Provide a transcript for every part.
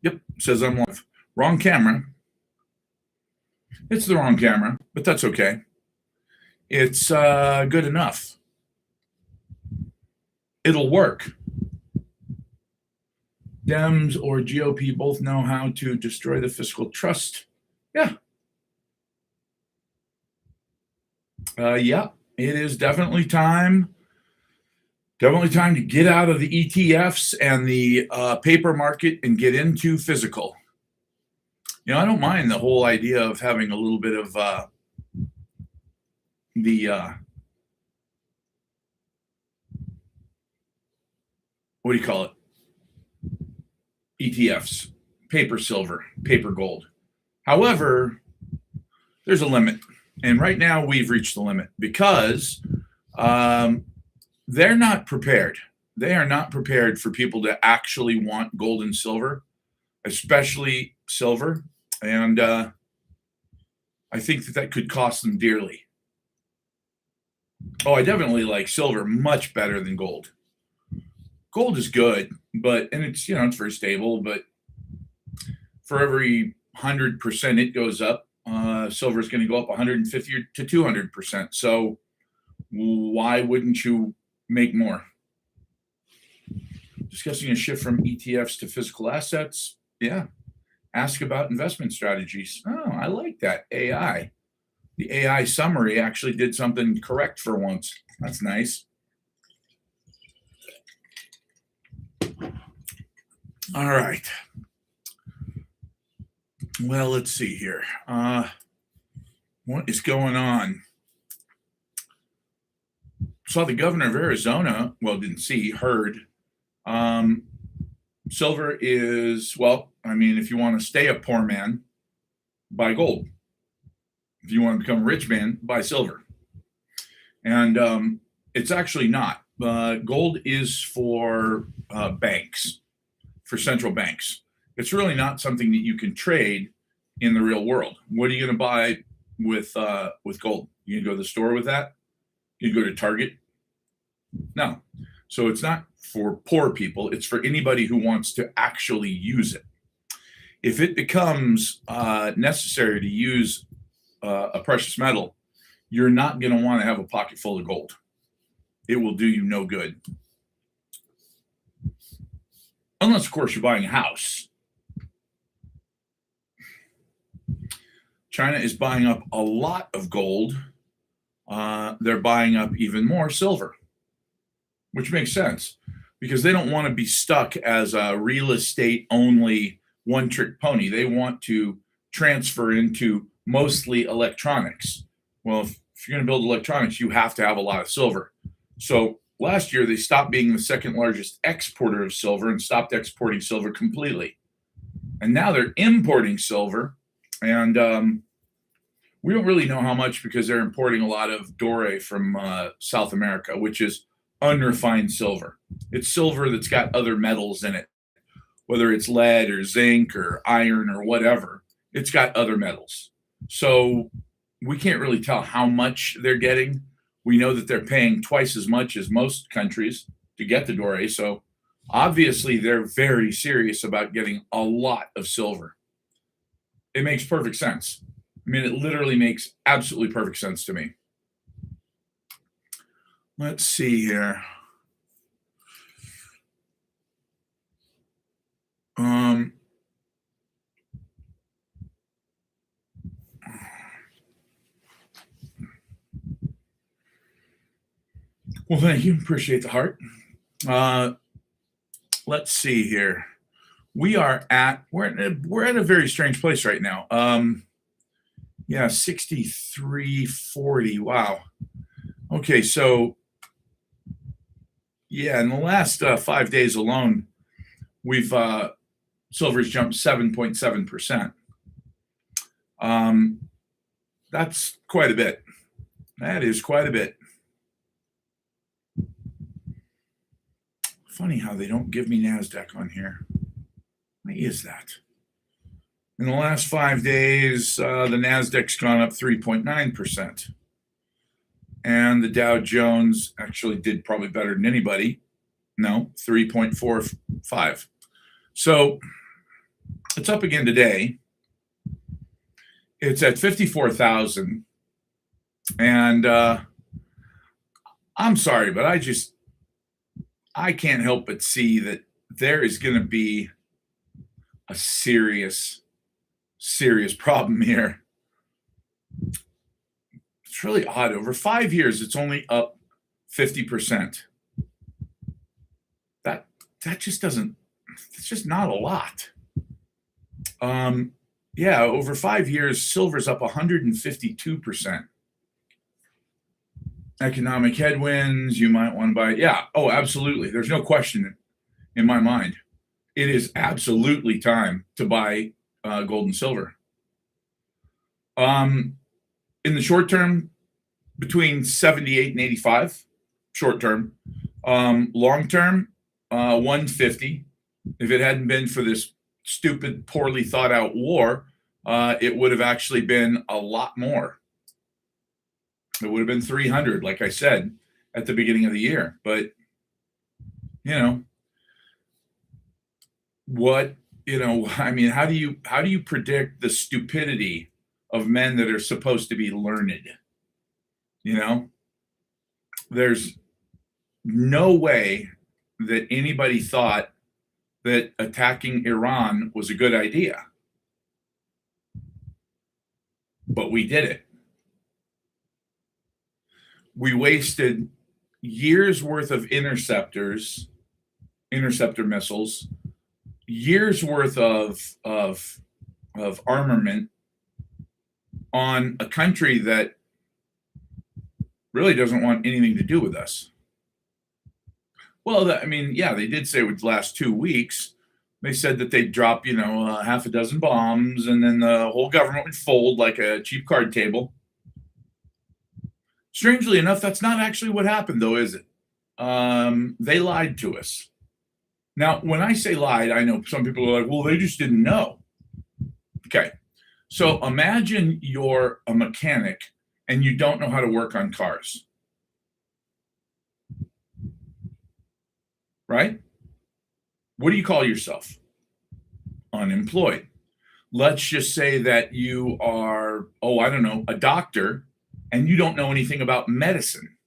Yep, says I'm live. Wrong camera. It's the wrong camera, but that's okay. It's good enough. It'll work. Dems or GOP both know how to destroy the fiscal trust. Yeah. Yeah, it is definitely time. Definitely time to get out of the ETFs and the paper market and get into physical. I don't mind the whole idea of having a little bit of the what do you call it? ETFs, paper silver, paper gold. However, there's a limit. And right now we've reached the limit because they're not prepared. They are not prepared for people to actually want gold and silver, especially silver. And I think that could cost them dearly. Oh, I definitely like silver much better than gold. Gold is good, and it's it's very stable. But for every 100% it goes up, silver is going to go up 150 to 200%. So why wouldn't you make more? Discussing a shift from ETFs to physical assets. Yeah. Ask about investment strategies. Oh, I like that. AI. The AI summary actually did something correct for once. That's nice. All right. Well, let's see here. What is going on? Saw the governor of Arizona. Well, didn't see, heard. Silver is, if you want to stay a poor man, buy gold. If you want to become a rich man, buy silver. And it's actually not. Gold is for banks, for central banks. It's really not something that you can trade in the real world. What are you going to buy with gold? You can go to the store with that? You go to Target? No. So it's not for poor people. It's for anybody who wants to actually use it. If it becomes necessary to use a precious metal, you're not going to want to have a pocket full of gold. It will do you no good. Unless, of course, you're buying a house. China is buying up a lot of gold. They're buying up even more silver, which makes sense because they don't want to be stuck as a real estate only one trick pony. They want to transfer into mostly electronics. Well, if you're going to build electronics, you have to have a lot of silver. So last year, they stopped being the second largest exporter of silver and stopped exporting silver completely. And now they're importing silver. And we don't really know how much because they're importing a lot of doré from South America, which is unrefined silver. It's silver that's got other metals in it, whether it's lead or zinc or iron or whatever. It's got other metals. So we can't really tell how much they're getting. We know that they're paying twice as much as most countries to get the doré. So obviously they're very serious about getting a lot of silver. It makes perfect sense. I mean, it literally makes absolutely perfect sense to me. Let's see here. Well, thank you. Appreciate the heart. Let's see here. We're at a very strange place right now. 63.40. Wow. Okay, so in the last 5 days alone, we've silver's jumped 7.7%. That's quite a bit. That is quite a bit. Funny how they don't give me NASDAQ on here. Why is that? In the last 5 days, the NASDAQ's gone up 3.9%. And the Dow Jones actually did probably better than anybody. No, 3.45. So It's up again today. It's at 54,000. And I'm sorry, but I can't help but see that there is going to be a serious, serious problem here. It's really odd. Over 5 years, it's only up 50%. That that just doesn't. It's just not a lot. Yeah, over 5 years, silver's up 152%. Economic headwinds, you might want to buy. Yeah, oh, absolutely. There's no question in my mind. It is absolutely time to buy gold and silver. Um, in the short term, between 78 and 85, short term. Long term, 150. If it hadn't been for this stupid, poorly thought out war, it would have actually been a lot more. It would have been 300, like I said at the beginning of the year. But, you know, I mean, how do you predict the stupidity of men that are supposed to be learned? You know, there's no way that anybody thought that attacking Iran was a good idea. But we did it. We wasted years worth of interceptor missiles, years worth of armament on a country that really doesn't want anything to do with us. Well, I mean, yeah, they did say it would last 2 weeks. They said that they'd drop, half a dozen bombs, and then the whole government would fold like a cheap card table. Strangely enough, that's not actually what happened, though, is it? They lied to us. Now, when I say lied, I know some people are like, well, they just didn't know. Okay. So imagine you're a mechanic and you don't know how to work on cars. Right? What do you call yourself? Unemployed. Let's just say that you are, I don't know, a doctor, and you don't know anything about medicine.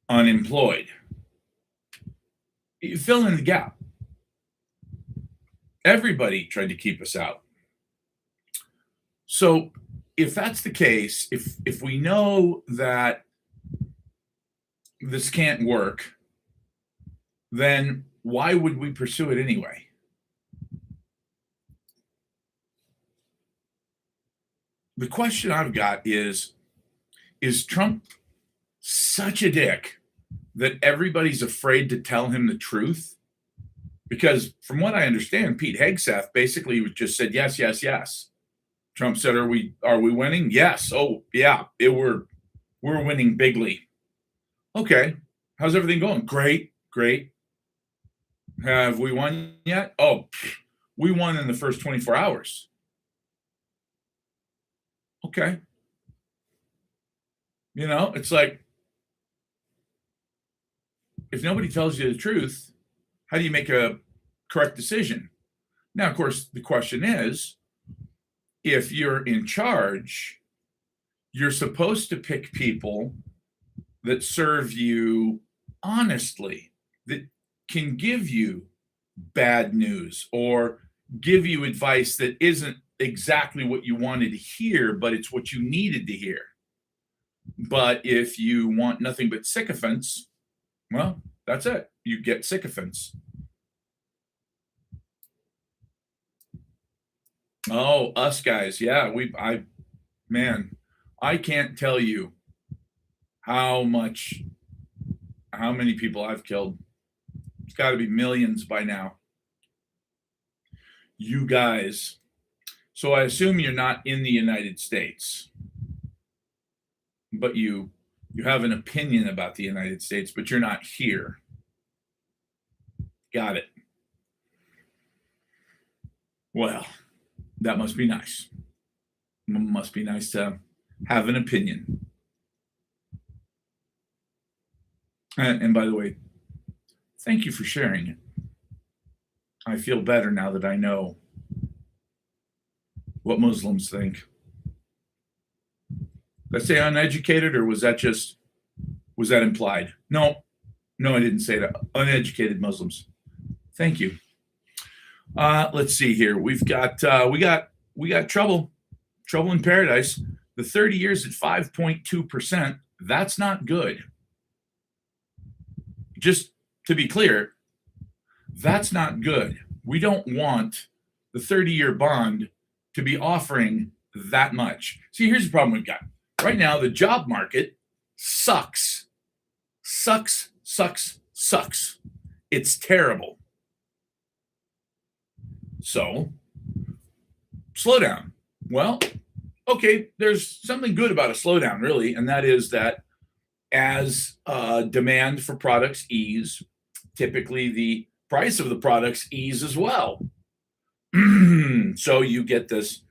Unemployed. You fill in the gap. Everybody tried to keep us out. So if that's the case, if we know that this can't work, then why would we pursue it anyway? The question I've got is Trump such a dick that everybody's afraid to tell him the truth? Because from what I understand, Pete Hegseth basically just said yes, yes, yes. Trump said, "Are we winning?" Yes. Oh, yeah. We're winning bigly. Okay. How's everything going? Great, great. Have we won yet? Oh, we won in the first 24 hours. Okay. It's like, if nobody tells you the truth, how do you make a correct decision? Now, of course, the question is, if you're in charge, you're supposed to pick people that serve you honestly, that can give you bad news or give you advice that isn't exactly what you wanted to hear, but it's what you needed to hear. But if you want nothing but sycophants, well, that's it. You get sycophants. Oh, us guys. Yeah, I can't tell you how many people I've killed. It's got to be millions by now. You guys. So I assume you're not in the United States, but you have an opinion about the United States, but you're not here. Got it. Well, that must be nice. Must be nice to have an opinion. And by the way, thank you for sharing it. I feel better now that I know what Muslims think. Did I say uneducated, or was that implied? No, I didn't say that. Uneducated Muslims. Thank you. Let's see here. We got trouble in paradise. The 30 years at 5.2%. That's not good. Just to be clear, that's not good. We don't want the 30-year bond to be offering that much. See, here's the problem we've got. Right now, the job market sucks. Sucks. It's terrible. So, slowdown. Well, okay, there's something good about a slowdown, really, and that is that as demand for products ease, typically the price of the products ease as well. So you get this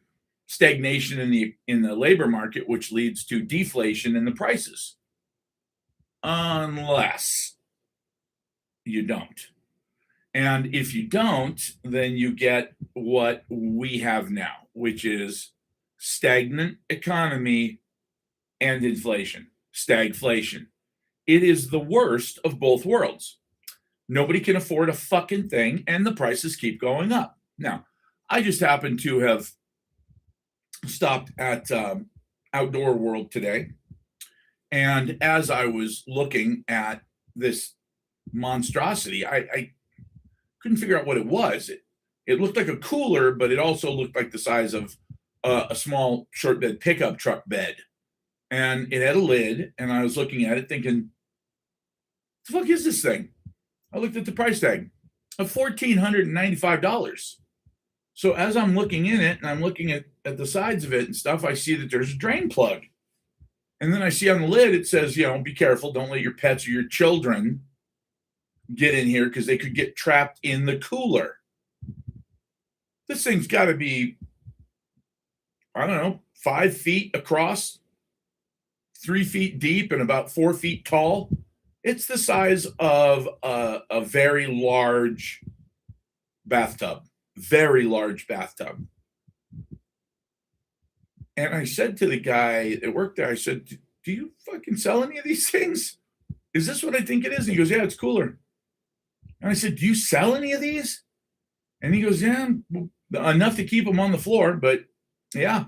stagnation in the labor market, which leads to deflation in the prices, unless you don't. And if you don't, then you get what we have now, which is stagnant economy and inflation, stagflation. It is the worst of both worlds. Nobody can afford a fucking thing, and the prices keep going up. Now, I just happen to have stopped at Outdoor World today, and as I was looking at this monstrosity, I couldn't figure out what it was. It looked like a cooler, but it also looked like the size of a small short bed pickup truck bed. And it had a lid, and I was looking at it thinking, what the fuck is this thing? I looked at the price tag of $1,495. So as I'm looking in it and I'm looking at the sides of it and stuff, I see that there's a drain plug. And then I see on the lid, it says, be careful. Don't let your pets or your children get in here because they could get trapped in the cooler. This thing's got to be, I don't know, 5 feet across, 3 feet deep, and about 4 feet tall. It's the size of a very large bathtub. Very large bathtub. And I said to the guy that worked there, I said, do you fucking sell any of these things? Is this what I think it is? And he goes, yeah, it's cooler. And I said, do you sell any of these? And he goes, yeah, enough to keep them on the floor. But yeah,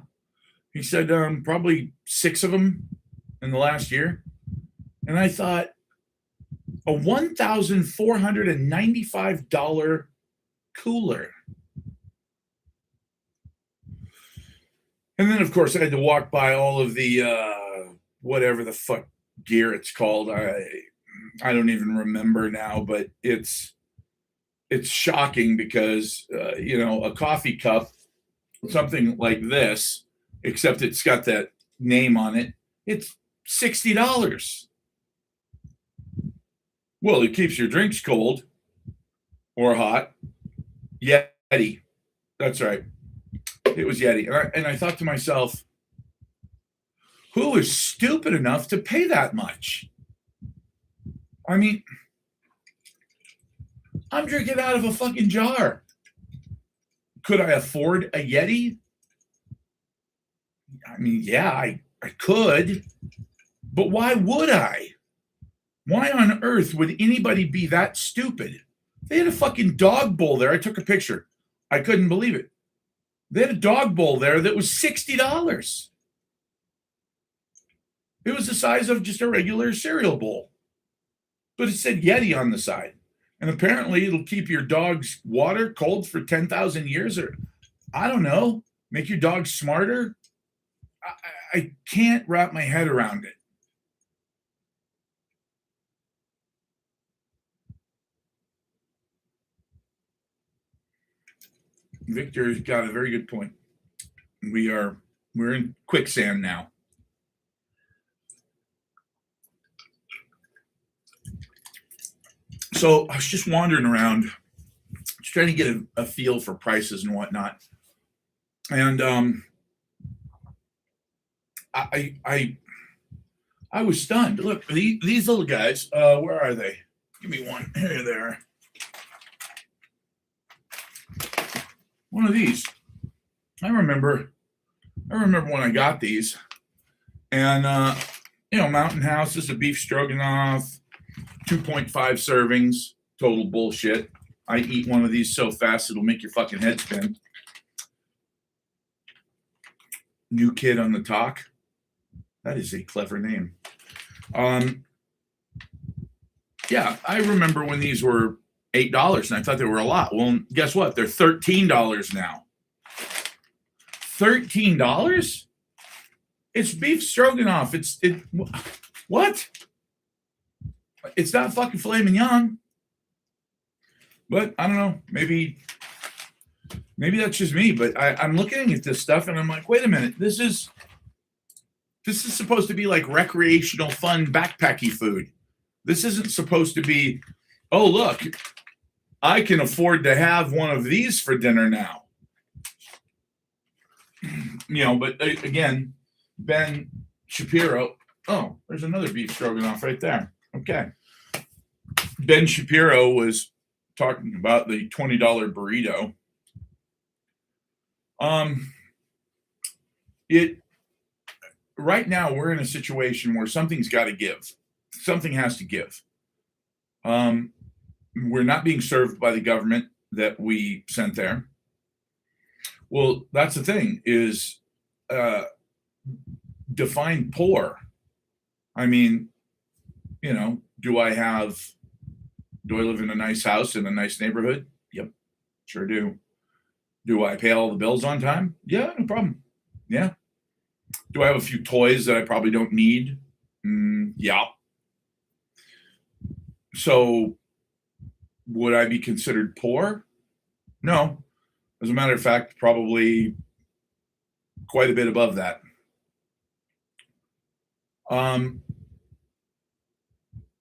he said, probably 6 of them in the last year. And I thought, a $1,495 cooler. And then, of course, I had to walk by all of the whatever the fuck gear it's called. I don't even remember now, but it's shocking because a coffee cup, something like this, except it's got that name on it, it's $60. Well, it keeps your drinks cold or hot. Yeti. That's right. It was Yeti. And I thought to myself, who is stupid enough to pay that much? I mean, I'm drinking out of a fucking jar. Could I afford a Yeti? I mean, yeah, I could. But why would I? Why on earth would anybody be that stupid? They had a fucking dog bowl there. I took a picture. I couldn't believe it. They had a dog bowl there that was $60. It was the size of just a regular cereal bowl. But it said Yeti on the side. And apparently it'll keep your dog's water cold for 10,000 years, or I don't know, make your dog smarter. I can't wrap my head around it. Victor's got a very good point. We're in quicksand now. So I was just wandering around, just trying to get a feel for prices and whatnot. And I was stunned. Look, these little guys, where are they? Give me one. Here they are. one of these. I remember when I got these, and Mountain House is a beef stroganoff, 2.5 servings, total bullshit. I eat one of these so fast it'll make your fucking head spin. New Kid on the Talk. That is a clever name. Yeah, I remember when these were $8 and I thought they were a lot. Well, guess what? They're $13 now. $13? It's beef stroganoff. What? It's not fucking filet mignon. But I don't know. Maybe that's just me. But I'm looking at this stuff and I'm like, wait a minute. This is supposed to be like recreational, fun, backpacky food. This isn't supposed to be, oh, look, I can afford to have one of these for dinner now. But again, Ben Shapiro. Oh, there's another beef stroganoff right there. Okay. Ben Shapiro was talking about the $20 burrito. Right now we're in a situation where something's got to give. Something has to give. We're not being served by the government that we sent there. Well, that's the thing is define poor. I mean, do I live in a nice house in a nice neighborhood? Yep, sure do. Do I pay all the bills on time? Yeah, no problem. Yeah. Do I have a few toys that I probably don't need? Yeah. So would I be considered poor? No. As a matter of fact, probably quite a bit above that.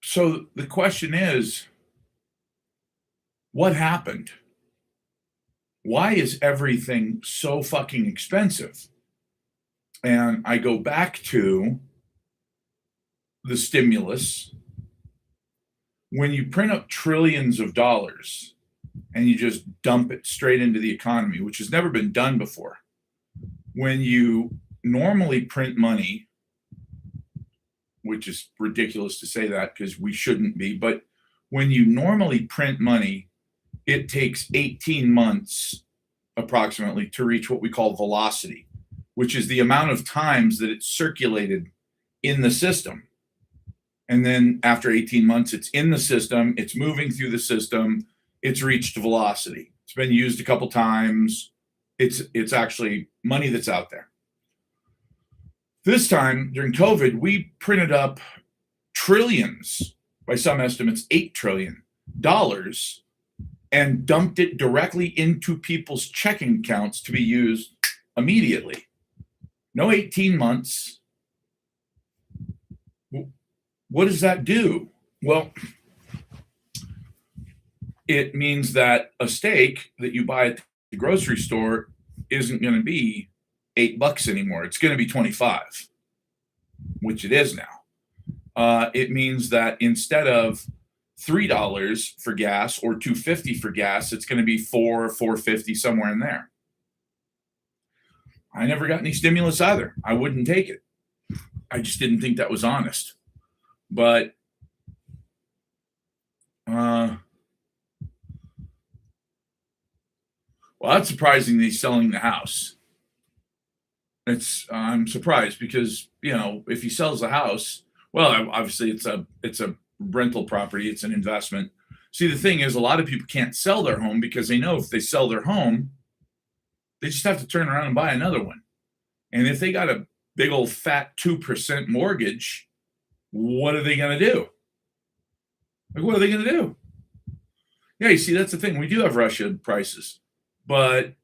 So the question is, what happened? Why is everything so fucking expensive? And I go back to the stimulus. When you print up trillions of dollars and you just dump it straight into the economy, which has never been done before. When you normally print money, which is ridiculous to say that because we shouldn't be, but when you normally print money, it takes 18 months approximately to reach what we call velocity, which is the amount of times that it's circulated in the system. And then after 18 months, it's in the system, it's moving through the system, it's reached velocity. It's been used a couple times. It's actually money that's out there. This time during COVID, we printed up trillions, by some estimates, $8 trillion, and dumped it directly into people's checking accounts to be used immediately. No 18 months. What does that do? Well, it means that a steak that you buy at the grocery store isn't going to be $8 anymore. It's going to be 25, which it is now. It means that instead of $3 for gas or $2.50 for gas, it's going to be $4.50, somewhere in there. I never got any stimulus either. I wouldn't take it. I just didn't think that was honest. But well, that's surprising that he's selling the house. I'm surprised because, if he sells the house, well, obviously it's a rental property, it's an investment. See, the thing is, a lot of people can't sell their home because they know if they sell their home, they just have to turn around and buy another one. And if they got a big old fat 2% mortgage, what are they going to do? Like, what are they going to do? Yeah, you see, that's the thing. We do have Russia prices, but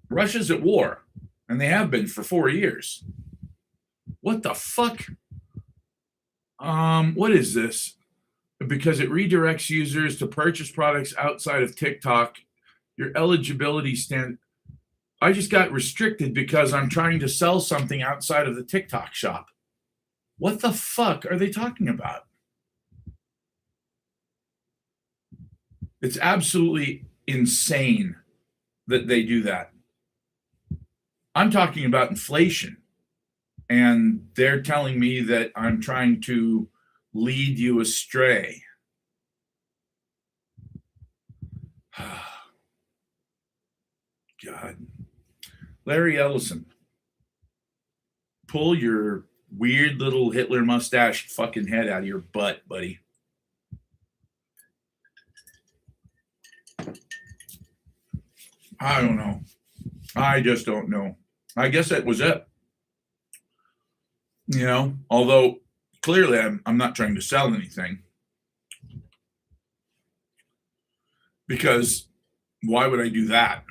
Russia's at war, and they have been for 4 years. What the fuck? What is this? Because it redirects users to purchase products outside of TikTok, your eligibility stand. I just got restricted because I'm trying to sell something outside of the TikTok shop. What the fuck are they talking about? It's absolutely insane that they do that. I'm talking about inflation, and they're telling me that I'm trying to lead you astray. God. Larry Ellison, pull your weird little Hitler mustache fucking head out of your butt, buddy. I don't know. I just don't know. I guess that was it. You know, although clearly I'm not trying to sell anything, because why would I do that?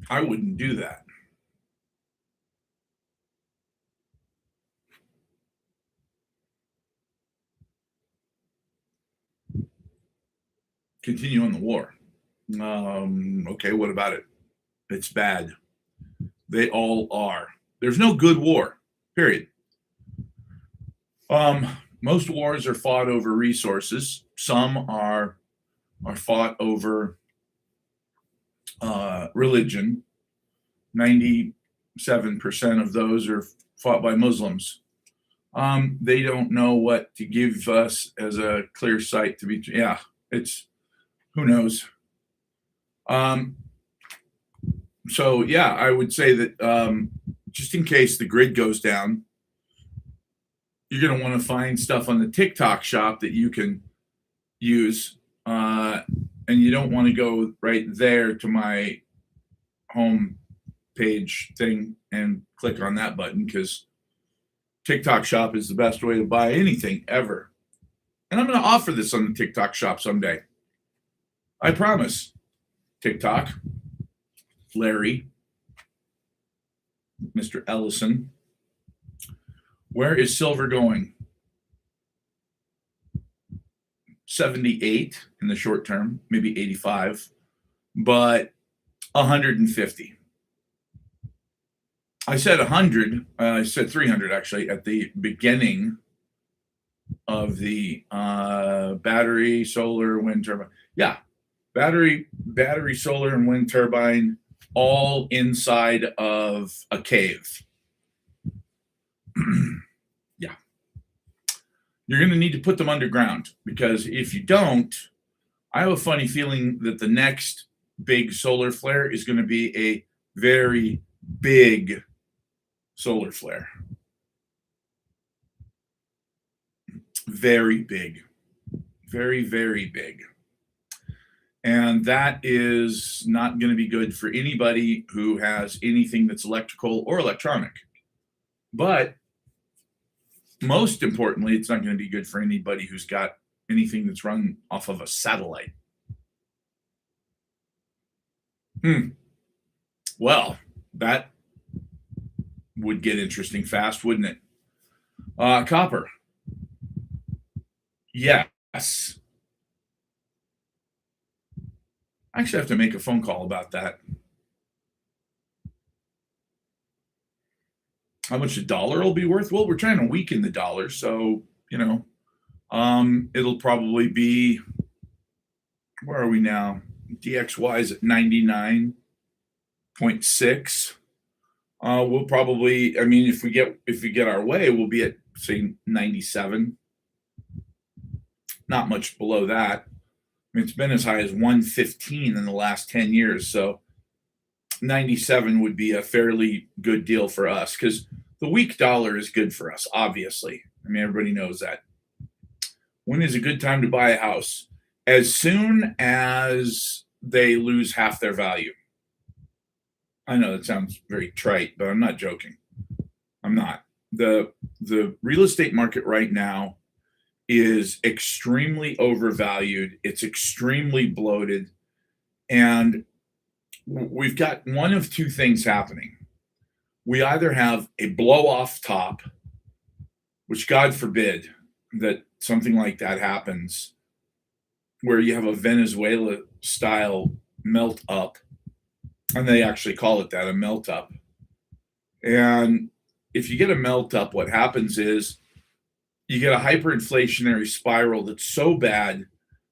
I wouldn't do that. Continue on the war. Okay, what about it? It's bad. They all are. There's no good war, period. Most wars are fought over resources. Some are fought over religion. 97% of those are fought by Muslims. They don't know what to give us as a clear sight to be. Yeah, it's who knows. So yeah, I would say that just in case the grid goes down, you're going to want to find stuff on the TikTok shop that you can use. And you don't want to go right there to my home page thing and click on that button, because TikTok shop is the best way to buy anything ever. And I'm going to offer this on the TikTok shop someday. I promise. TikTok, Larry, Mr. Ellison. Where is silver going? 78 in the short term, maybe 85, but 150. I said 100. I said 300 actually at the beginning of the battery, solar, wind turbine. Yeah, battery, solar, and wind turbine, all inside of a cave. Yeah. You're going to need to put them underground, because if you don't, I have a funny feeling that the next big solar flare is going to be a very big solar flare. Very big. Very, very big. And that is not going to be good for anybody who has anything that's electrical or electronic. But most importantly, it's not going to be good for anybody who's got anything that's run off of a satellite. Well, that would get interesting fast, wouldn't it? Copper. Yes. I actually have to make a phone call about that. How much the dollar will be worth? Well, we're trying to weaken the dollar, so it'll probably be, where are we now? DXY is at 99.6. We'll probably, I mean, if we get our way, we'll be at, say, 97. Not much below that. I mean, it's been as high as 115 in the last 10 years, so 97 would be a fairly good deal for us, because the weak dollar is good for us, obviously. I mean, everybody knows that. When is a good time to buy a house? As soon as they lose half their value. I know that sounds very trite, but I'm not joking. I'm not. The real estate market right now is extremely overvalued. It's extremely bloated. And we've got one of two things happening. We either have a blow off top, which God forbid that something like that happens, where you have a Venezuela style melt up, and they actually call it that, a melt up. And if you get a melt up, what happens is you get a hyperinflationary spiral that's so bad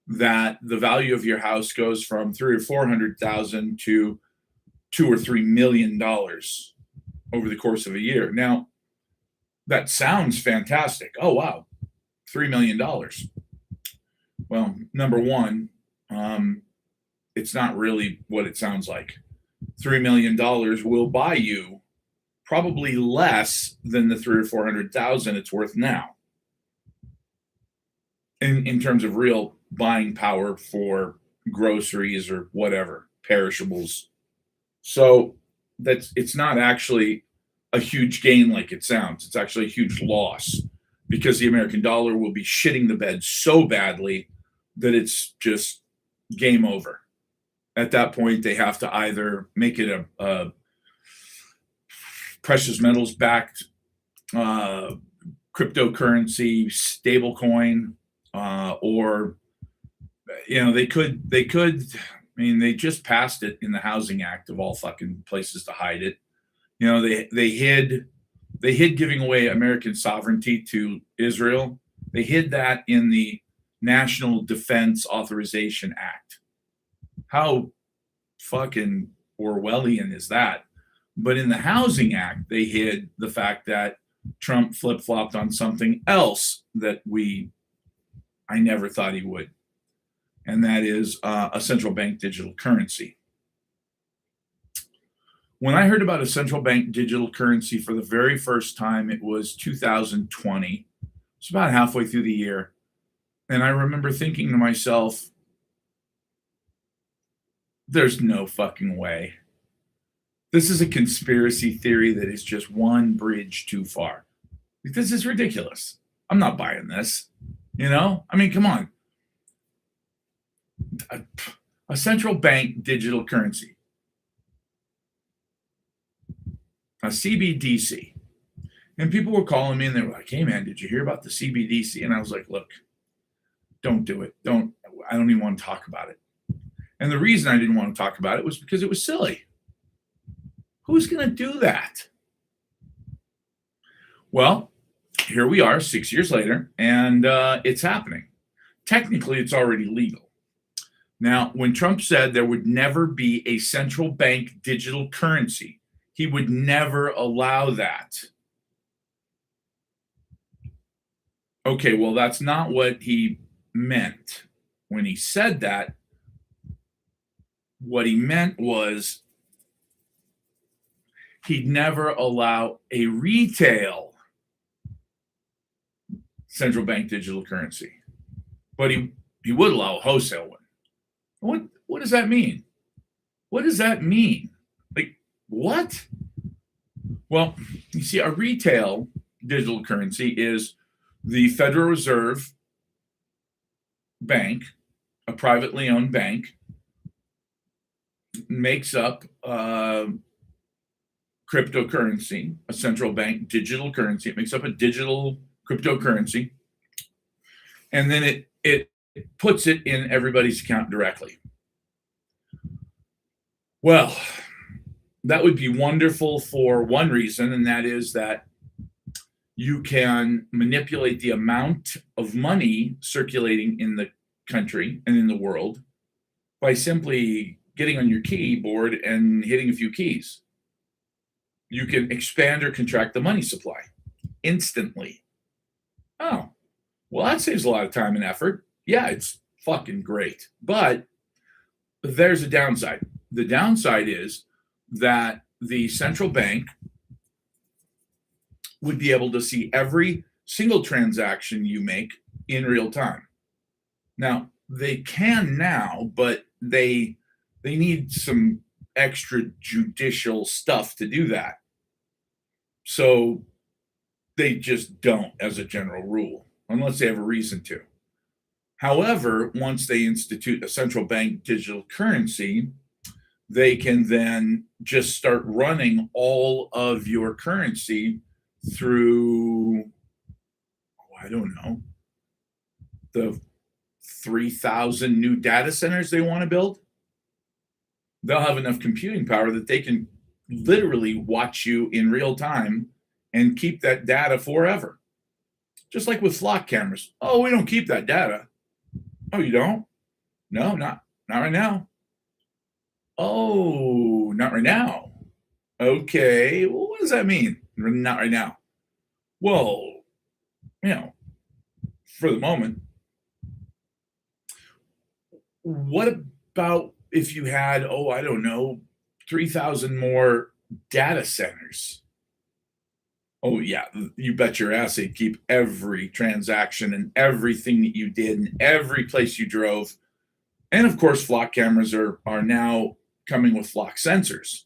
that the value of your house goes from 300 or 400,000 to $2 or $3 million over the course of a year. Now, that sounds fantastic. Oh wow, $3 million. Well, number one, it's not really what it sounds like. $3 million will buy you probably less than the 300 or 400,000 it's worth now in terms of real buying power for groceries or whatever, perishables. So it's not actually a huge gain like it sounds. It's actually a huge loss because the American dollar will be shitting the bed so badly that it's just game over. At that point, they have to either make it a precious metals backed cryptocurrency stablecoin, or they could. I mean, they just passed it in the Housing Act of all fucking places to hide it. They hid giving away American sovereignty to Israel. They hid that in the National Defense Authorization Act. How fucking Orwellian is that? But in the Housing Act, they hid the fact that Trump flip-flopped on something else that I never thought he would. And that is a central bank digital currency. When I heard about a central bank digital currency for the very first time, it was 2020. It's about halfway through the year. And I remember thinking to myself, there's no fucking way. This is a conspiracy theory that is just one bridge too far. This is ridiculous. I'm not buying this. I mean, come on. A central bank digital currency, a CBDC. And people were calling me and they were like, hey man, did you hear about the CBDC? And I was like, look, don't do it. I don't even want to talk about it. And the reason I didn't want to talk about it was because it was silly. Who's going to do that? Well, here we are 6 years later, and it's happening. Technically, it's already legal. Now, when Trump said there would never be a central bank digital currency, he would never allow that. Okay, well, that's not what he meant. When he said that, what he meant was he'd never allow a retail central bank digital currency, but he would allow a wholesale one. What does that mean? What does that mean? Like, what? Well, you see, a retail digital currency is the Federal Reserve Bank, a privately owned bank, makes up cryptocurrency, a central bank digital currency. It makes up a digital cryptocurrency, and then it puts it in everybody's account directly. Well, that would be wonderful for one reason, and that is that you can manipulate the amount of money circulating in the country and in the world by simply getting on your keyboard and hitting a few keys. You can expand or contract the money supply instantly. Oh, well, that saves a lot of time and effort. Yeah, it's fucking great. But there's a downside. The downside is that the central bank would be able to see every single transaction you make in real time. Now, they can now, but they need some extrajudicial stuff to do that. So they just don't, as a general rule, unless they have a reason to. However, once they institute a central bank digital currency, they can then just start running all of your currency through, I don't know, the 3,000 new data centers they want to build. They'll have enough computing power that they can literally watch you in real time and keep that data forever. Just like with flock cameras. Oh, we don't keep that data. Oh, you don't? No, not right now. Oh, not right now. Okay. Well, what does that mean? Not right now. Well, you know, for the moment. What about if you had, oh, I don't know, 3,000 more data centers? Oh, yeah, you bet your ass they'd keep every transaction and everything that you did and every place you drove. And of course, flock cameras are now coming with flock sensors.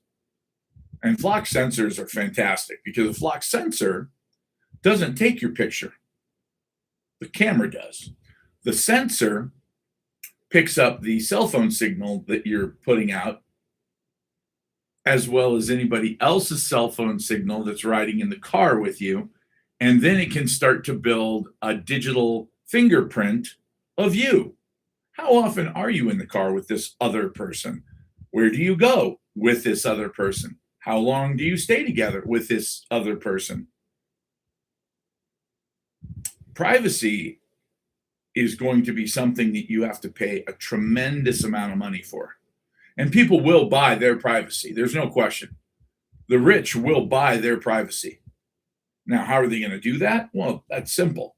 And flock sensors are fantastic because a flock sensor doesn't take your picture, the camera does. The sensor picks up the cell phone signal that you're putting out, as well as anybody else's cell phone signal that's riding in the car with you. And then it can start to build a digital fingerprint of you. How often are you in the car with this other person? Where do you go with this other person? How long do you stay together with this other person? Privacy is going to be something that you have to pay a tremendous amount of money for. And people will buy their privacy. There's no question. The rich will buy their privacy. Now, how are they going to do that? Well, that's simple.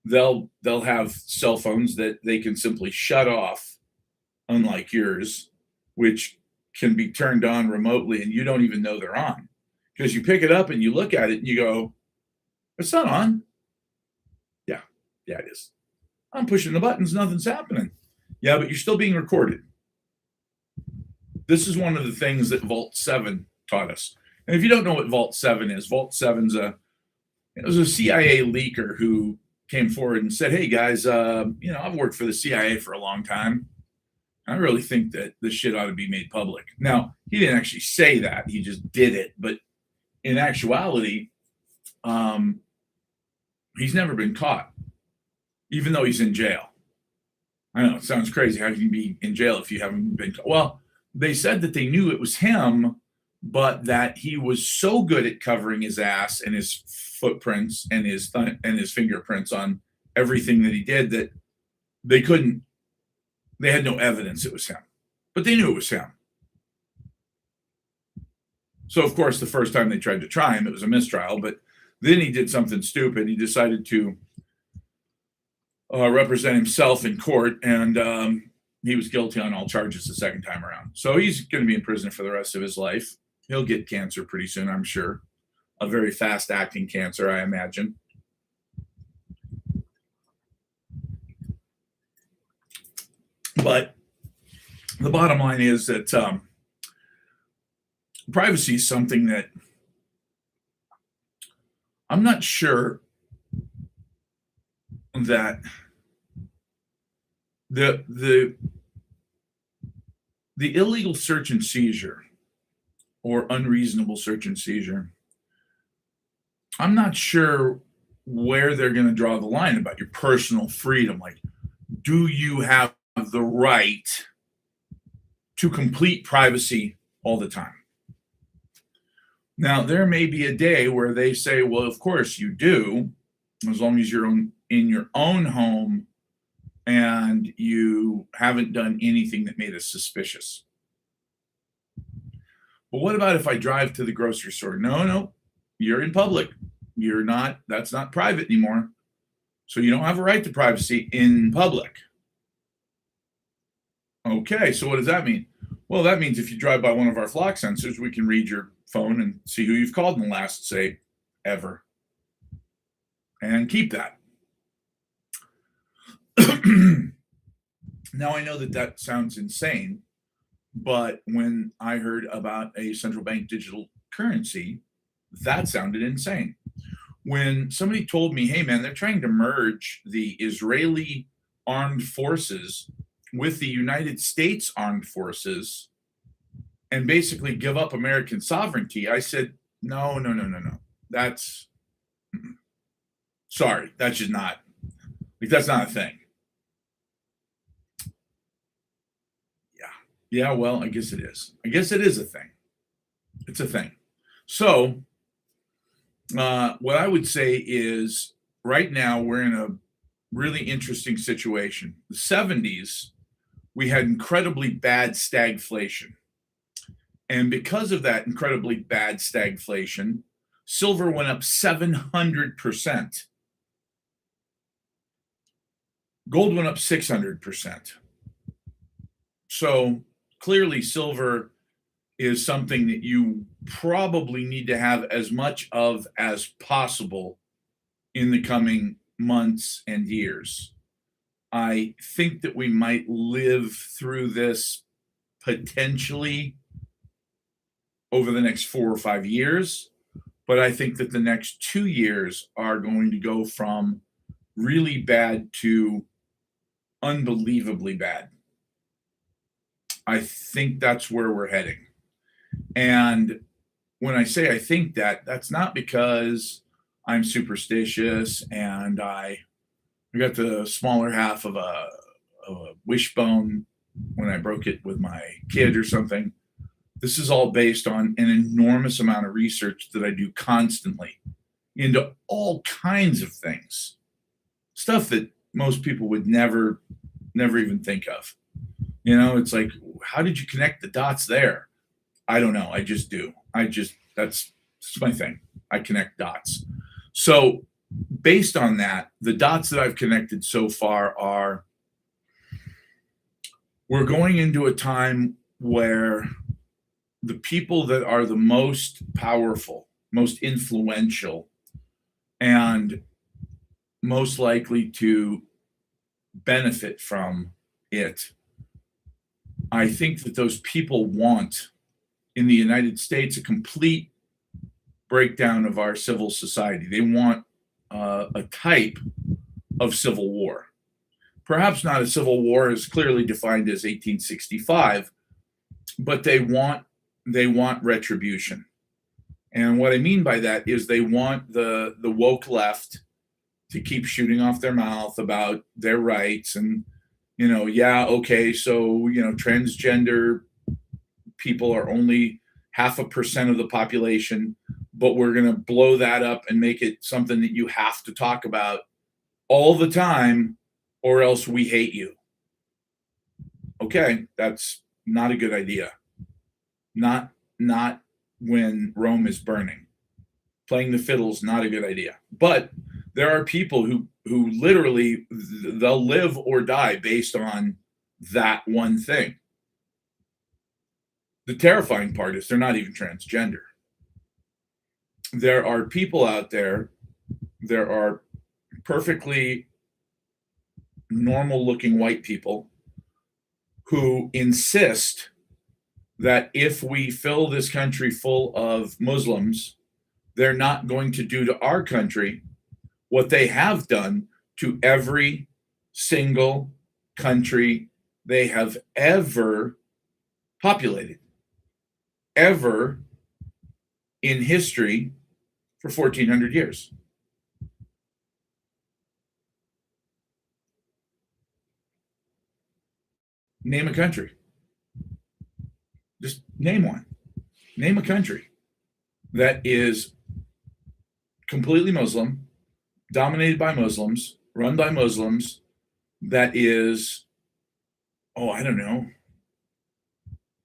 They'll have cell phones that they can simply shut off, unlike yours, which can be turned on remotely and you don't even know they're on. Because you pick it up and you look at it and you go, it's not on. Yeah, it is. I'm pushing the buttons, nothing's happening. Yeah, but you're still being recorded. This is one of the things that Vault 7 taught us. And if you don't know what Vault 7 is, Vault 7's it was a CIA leaker who came forward and said, hey guys, I've worked for the CIA for a long time. I really think that this shit ought to be made public. Now, he didn't actually say that. He just did it. But in actuality, he's never been caught, even though he's in jail. I know, it sounds crazy. How can you be in jail if you haven't been caught? Well, they said that they knew it was him, but that he was so good at covering his ass and his footprints and his fingerprints on everything that he did that they had no evidence it was him, but they knew it was him. So, of course, the first time they tried to try him, it was a mistrial, but then he did something stupid. He decided to represent himself in court, and he was guilty on all charges the second time around. So he's going to be in prison for the rest of his life. He'll get cancer pretty soon, I'm sure. A very fast-acting cancer, I imagine. But the bottom line is that privacy is something that I'm not sure that the illegal search and seizure or unreasonable search and seizure, I'm not sure where they're going to draw the line about your personal freedom. Like, do you have the right to complete privacy all the time? Now, there may be a day where they say, well, of course you do, as long as you're in your own home and you haven't done anything that made us suspicious. But what about if I drive to the grocery store? No, you're in public. That's not private anymore. So you don't have a right to privacy in public. Okay, so what does that mean? Well, that means if you drive by one of our flock sensors, we can read your phone and see who you've called in the last, say, ever. And keep that. Now, I know that sounds insane, but when I heard about a central bank digital currency, that sounded insane. When somebody told me, hey, man, they're trying to merge the Israeli armed forces with the United States armed forces and basically give up American sovereignty, I said, no. That's, sorry, that's just not, that's not a thing. Yeah, well, I guess it is. I guess it is a thing. It's a thing. So, what I would say is right now we're in a really interesting situation. The 70s, we had incredibly bad stagflation. And because of that incredibly bad stagflation, silver went up 700%. Gold went up 600%. So clearly, silver is something that you probably need to have as much of as possible in the coming months and years. I think that we might live through this potentially over the next 4 or 5 years, but I think that the next 2 years are going to go from really bad to unbelievably bad. I think that's where we're heading. And when I say I think that, that's not because I'm superstitious and I got the smaller half of a wishbone when I broke it with my kid or something. This is all based on an enormous amount of research that I do constantly into all kinds of things, stuff that most people would never even think of. It's like, how did you connect the dots there? I don't know. I just do. That's my thing. I connect dots. So based on that, the dots that I've connected so far are, we're going into a time where the people that are the most powerful, most influential, and most likely to benefit from it, I think that those people want, in the United States, a complete breakdown of our civil society. They want a type of civil war. Perhaps not a civil war as clearly defined as 1865, but they want retribution. And what I mean by that is they want the woke left to keep shooting off their mouth about their rights and, yeah, okay, so, transgender people are only 0.5% of the population, but we're going to blow that up and make it something that you have to talk about all the time, or else we hate you. Okay, that's not a good idea. Not when Rome is burning. Playing the fiddle's not a good idea. But there are people who literally, they'll live or die based on that one thing. The terrifying part is they're not even transgender. There are people out there, there are perfectly normal looking white people who insist that if we fill this country full of Muslims, they're not going to do to our country what they have done to every single country they have ever populated, ever in history for 1,400 years. Name a country. Just name one. Name a country that is completely Muslim, dominated by Muslims, run by Muslims, that is, I don't know,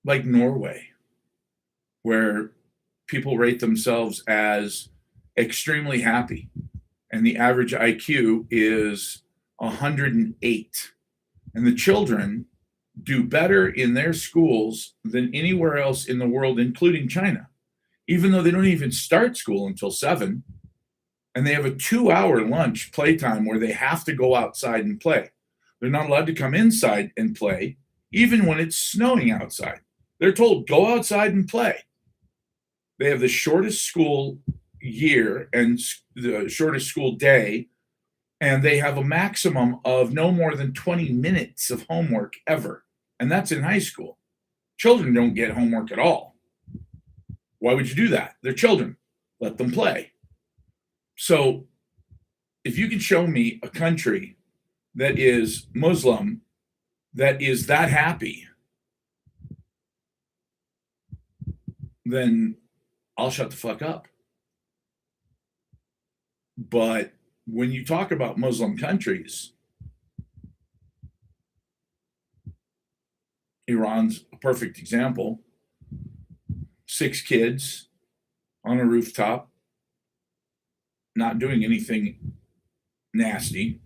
like Norway, where people rate themselves as extremely happy, and the average IQ is 108, and the children do better in their schools than anywhere else in the world, including China, even though they don't even start school until 7, and they have a 2-hour lunch playtime where they have to go outside and play. They're not allowed to come inside and play, even when it's snowing outside. They're told, go outside and play. They have the shortest school year and the shortest school day, and they have a maximum of no more than 20 minutes of homework ever. And that's in high school. Children don't get homework at all. Why would you do that? They're children. Let them play. So if you can show me a country that is Muslim, that is that happy, then I'll shut the fuck up. But when you talk about Muslim countries, Iran's a perfect example. 6 kids on a rooftop, not doing anything nasty.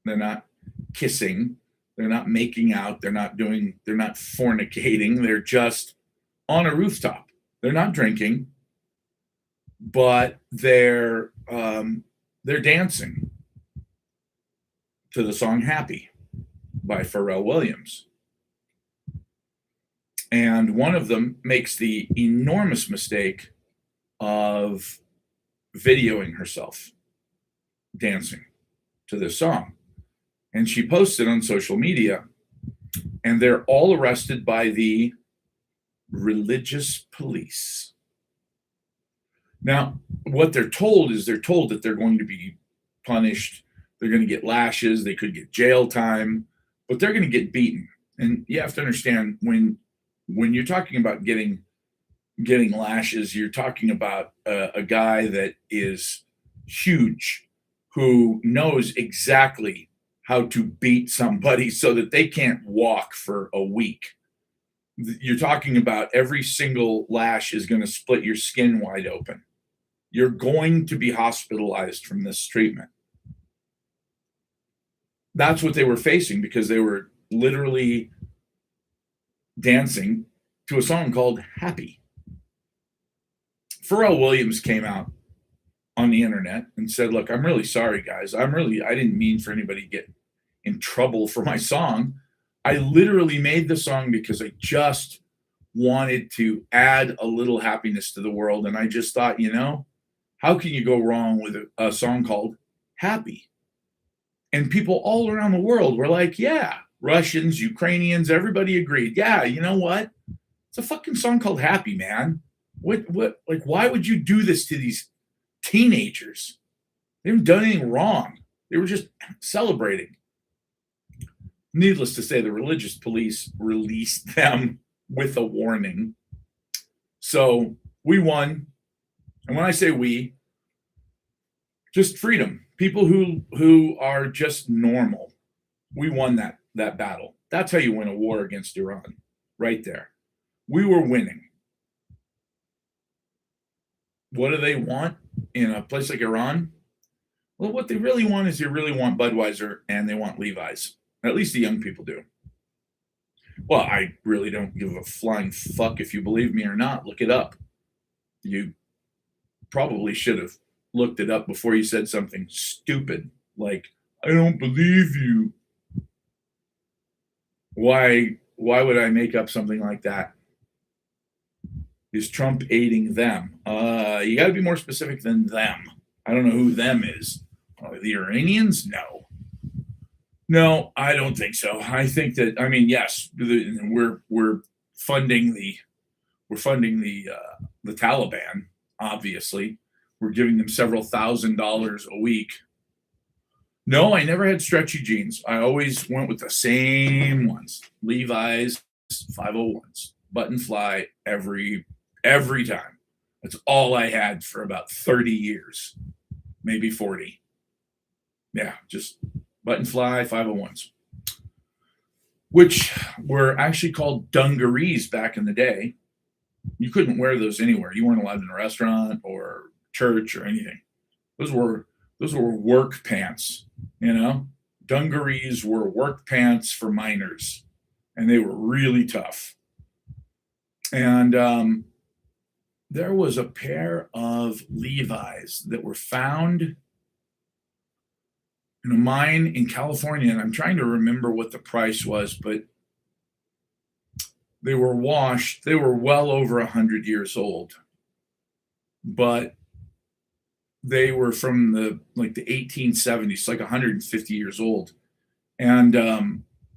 They're not kissing. They're not making out. They're not fornicating. They're just on a rooftop. They're not drinking, but they're dancing to the song "Happy" by Pharrell Williams. And one of them makes the enormous mistake of videoing herself dancing to this song. And she posts it on social media, and they're all arrested by the religious police. Now, what they're told that they're going to be punished. They're going to get lashes. They could get jail time, but they're going to get beaten. And you have to understand, when you're talking about getting lashes, you're talking about a guy that is huge, who knows exactly how to beat somebody so that they can't walk for a week. You're talking about every single lash is going to split your skin wide open. You're going to be hospitalized from this treatment. That's what they were facing, because they were literally dancing to a song called "Happy." Pharrell Williams came out on the internet and said, "Look, I'm really sorry, guys. I didn't mean for anybody to get in trouble for my song. I literally made the song because I just wanted to add a little happiness to the world. And I just thought, how can you go wrong with a song called Happy?" And people all around the world were like, yeah, Russians, Ukrainians, everybody agreed. Yeah, you know what? It's a fucking song called Happy, man. Like, why would you do this to these teenagers? They haven't done anything wrong. They were just celebrating. Needless to say, the religious police released them with a warning. So we won. And when I say we, just freedom. People who are just normal. We won that battle. That's how you win a war against Iran, right there. We were winning. What do they want in a place like Iran? Well, what they really want is they really want Budweiser and they want Levi's. At least the young people do. Well, I really don't give a flying fuck if you believe me or not. Look it up. You probably should have looked it up before you said something stupid like, "I don't believe you." Why would I make up something like that? Is Trump aiding them? You got to be more specific than them. I don't know who them is. The Iranians? No, I don't think so. I think that, yes, we're funding the Taliban. Obviously, we're giving them several $1,000s a week. No, I never had stretchy jeans. I always went with the same ones: Levi's 501s, button fly every time. That's all I had for about 30 years, maybe 40. Yeah, just button fly 501s, which were actually called dungarees back in the day. You couldn't wear those anywhere. You weren't allowed in a restaurant or church or anything. Those were work pants, Dungarees were work pants for miners, and they were really tough. And there was a pair of Levi's that were found in a mine in California, and I'm trying to remember what the price was, but they were washed. They were well over 100 years old, but they were from the 1870s, like 150 years old, and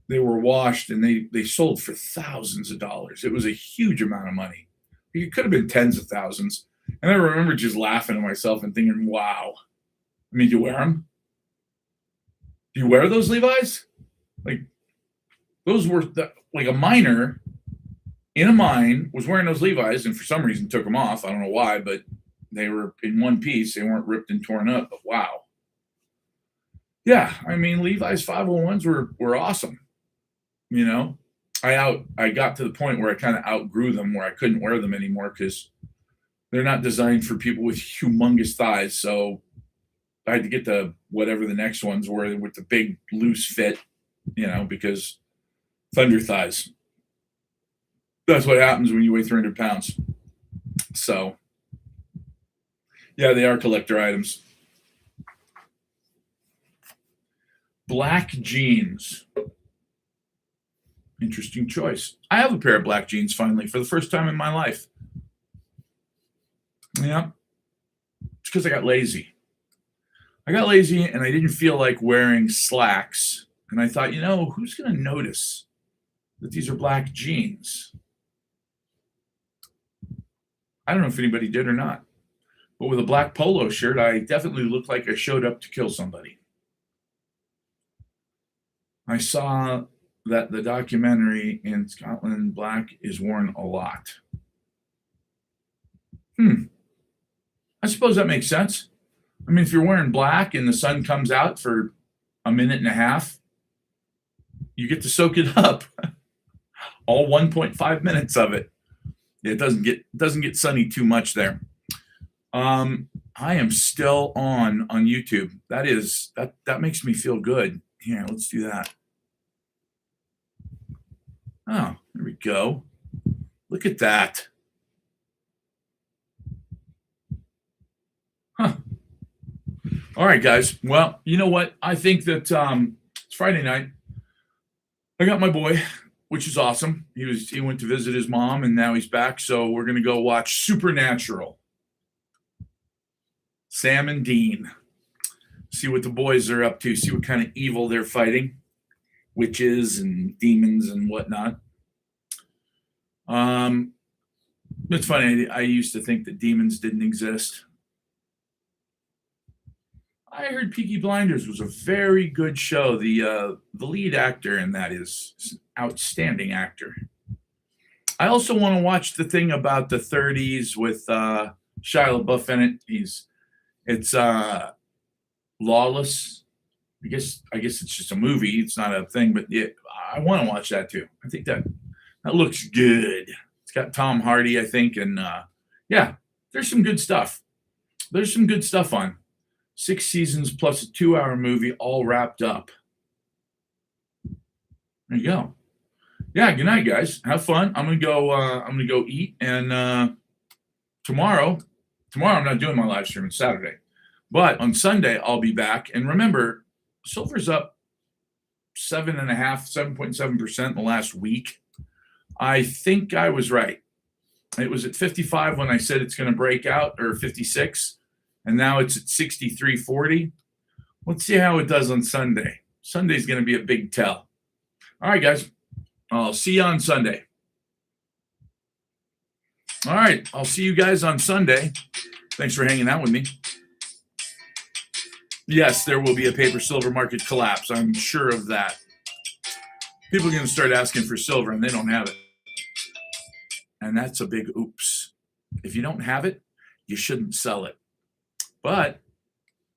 they were washed, and they sold for thousands of dollars. It was a huge amount of money. It could have been tens of thousands. And I remember just laughing to myself and thinking, wow. Do you wear them? Do you wear those Levi's? Those were a miner in a mine was wearing those Levi's, and for some reason took them off. I don't know why, but they were in one piece. They weren't ripped and torn up, but wow. Yeah, I mean Levi's 501s were awesome. You know, I got to the point where I kind of outgrew them, where I couldn't wear them anymore because they're not designed for people with humongous thighs. So I had to get the whatever the next ones were with the big loose fit, because thunder thighs. That's what happens when you weigh 300 pounds. So, yeah, they are collector items. Black jeans. Interesting choice. I have a pair of black jeans finally for the first time in my life. Yeah. It's because I got lazy. And I didn't feel like wearing slacks. And I thought, who's going to notice that these are black jeans? I don't know if anybody did or not. But with a black polo shirt, I definitely looked like I showed up to kill somebody. I saw that the documentary in Scotland, black is worn a lot. I suppose that makes sense. I mean, if you're wearing black and the sun comes out for a minute and a half, you get to soak it up. All 1.5 minutes of it. It doesn't get sunny too much there. I am still on YouTube. That makes me feel good. Here, let's do that. Oh, there we go. Look at that. Huh. All right, guys. Well, you know what? I think that it's Friday night. I got my boy, which is awesome. He went to visit his mom, and now he's back. So we're gonna go watch Supernatural. Sam and Dean. See what the boys are up to. See what kind of evil they're fighting. Witches and demons and whatnot. It's funny. I used to think that demons didn't exist. I heard Peaky Blinders was a very good show. The lead actor in that is an outstanding actor. I also want to watch the thing about the 30s with Shia LaBeouf in it. It's Lawless. I guess it's just a movie. It's not a thing, but yeah, I want to watch that too. I think that looks good. It's got Tom Hardy, I think, and yeah, there's some good stuff. There's some good stuff on. 6 seasons plus a 2-hour movie, all wrapped up. There you go. Yeah, good night, guys. Have fun. I'm gonna go eat, and tomorrow I'm not doing my live stream. It's Saturday, but on Sunday I'll be back. And remember, silver's up 7.7% in the last week. I think I was right. It was at 55 when I said it's going to break out, or 56, and now it's at 63.40. Let's see how it does on Sunday. Sunday's going to be a big tell. All right, guys. I'll see you on Sunday. All right. I'll see you guys on Sunday. Thanks for hanging out with me. Yes, there will be a paper silver market collapse. I'm sure of that. People are going to start asking for silver, and they don't have it. And that's a big oops. If you don't have it, you shouldn't sell it. But,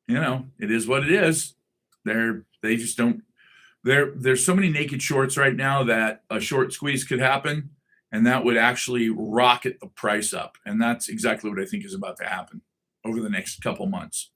it is what it is. They just don't. There's so many naked shorts right now that a short squeeze could happen, and that would actually rocket the price up. And that's exactly what I think is about to happen over the next couple months.